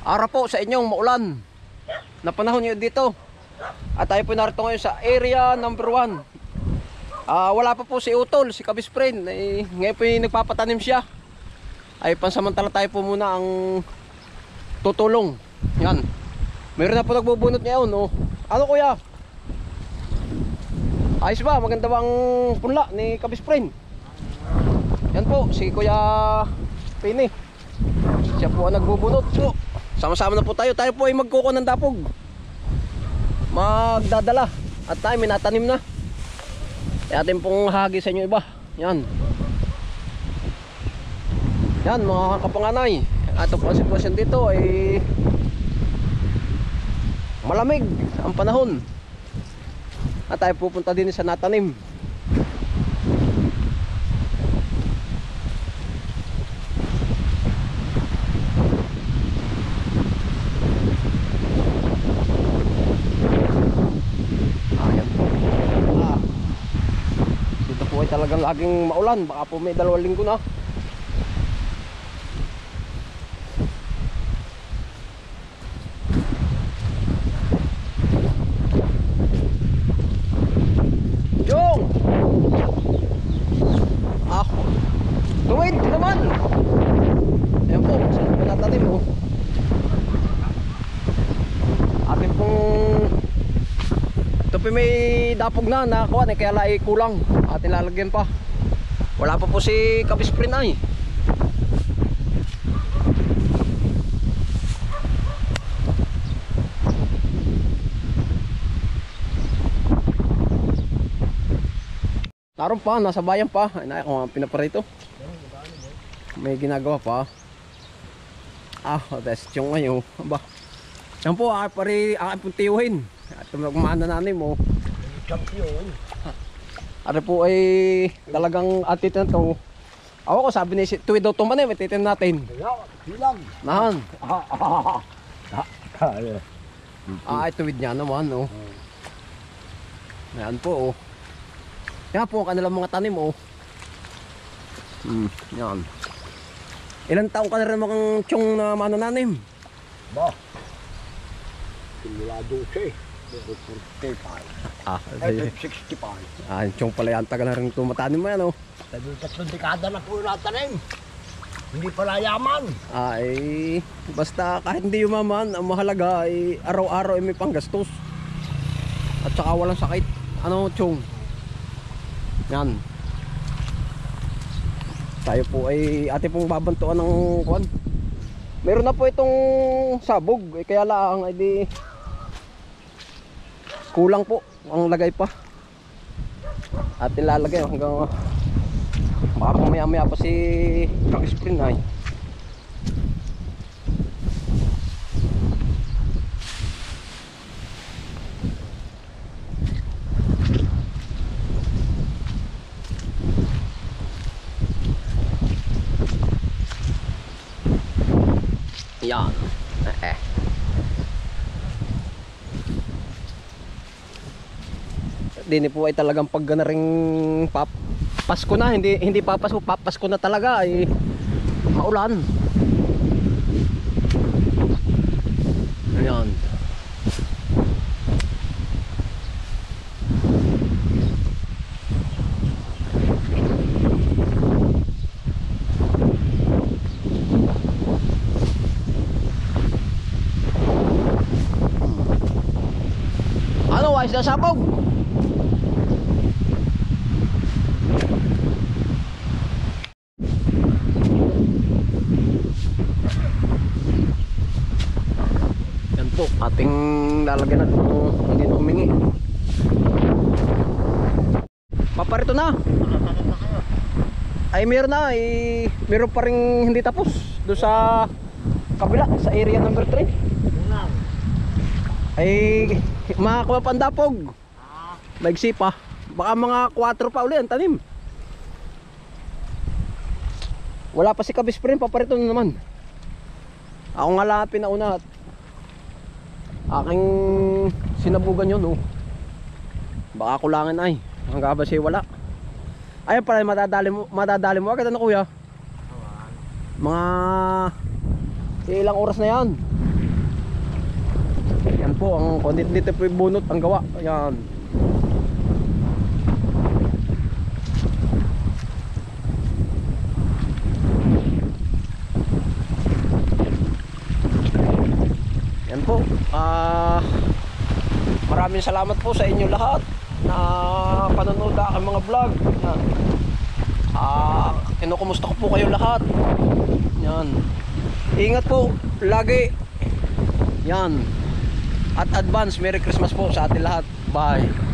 Ara po sa inyong maulan na panahon nyo dito. At tayo po narito ngayon sa area number 1. Wala pa po si Utol, si Kabisprin. Ngayon po yung nagpapatanim siya. Ay pansamantala tayo po muna ang tutulong. Yan. Meron na po nagbubunot ngayon. Oh. Ano kuya? Ayos ba? Maganda bang punla ni Kabisprin? Yan po, si Kuya Pini. Siya po ang nagbubunot po. Sama-sama na po tayo. Tayo po ay magkuko ng dapog. Magdadala. At tayo minatanim na. E atin pong hagi sa inyo iba. Yan. Yan mga kapanganay. Ato po ang sitwasyon dito ay malamig ang panahon. At tayo pupunta din sa natanim. Talagang laging maulan, baka po may 2 linggo na. Yung tuwid naman. Ayan po, saan po natanim mo? Atin pong ito po may dapog na nakakuha eh, kaya lai kulang. Atin lalagyan pa. Wala pa po si Kabisprin ay. Naroon pa, nasa bayan pa. Ay na ako pinaparito. May ginagawa pa. That's yung ngayon. Aba. Yan po, pari aking puntiuhin. At magmana nanin mo. Champion. Ano po ay talagang atitin na to. Ako ko sabi ni tuwid daw tumanim, ititin natin. Bilang. Nahan. Ay tuwid niya naman oh. Yan po oh. Yan po ang kanilang mga tanim oh. Yan. Ilang taong ka na rin mga tiyong na manananim? Ba? Simula 12. 45. 65. Tiyong pala yan, tagal na rin tumatanim mo yan oh. 3 dekada na po natanim. Hindi pala yaman. Ay, basta kahit hindi yumaman, ang mahalaga ay araw-araw ay may panggastos. At saka walang sakit. Ano, Chong? Yan. Tayo po ay ate pong babantuan ng kuwan. Meron na po itong sabog, kaya lang ay di kulang po ang lagay pa. At ilalagay hanggang baka maya pa si Kabisprin ay. Yan. Dini po ay talagang pag na ring Pasko na, hindi papasko, papasko na talaga ay maulan. Ayan. Ano, ayos na sabog? Ating lalagyan natin hindi na humingi. Paparito na. Ay meron na, meron pa rin hindi tapos doon sa kabila, sa area number 3. Ay makakuha pa ang dapog. Maigsi pa. Baka mga 4 pa uli ang tanim. Wala pa si Kabisprin, paparito na naman. Ako nga lang pinauna at aking sinabugan yun oh. Baka kulangan ay hanggang ba siya wala. Ayun pala madadali mo agad ano kuya? Mga ilang oras na yan? po ang dito po yung bunot ang gawa. Ayan. Yan po. Maraming salamat po sa inyo lahat na panonood ang mga vlog. Yan. Kinukumusta ko po kayo lahat. Yan. Ingat po lagi. Yan. At advance Merry Christmas po sa atin lahat. Bye.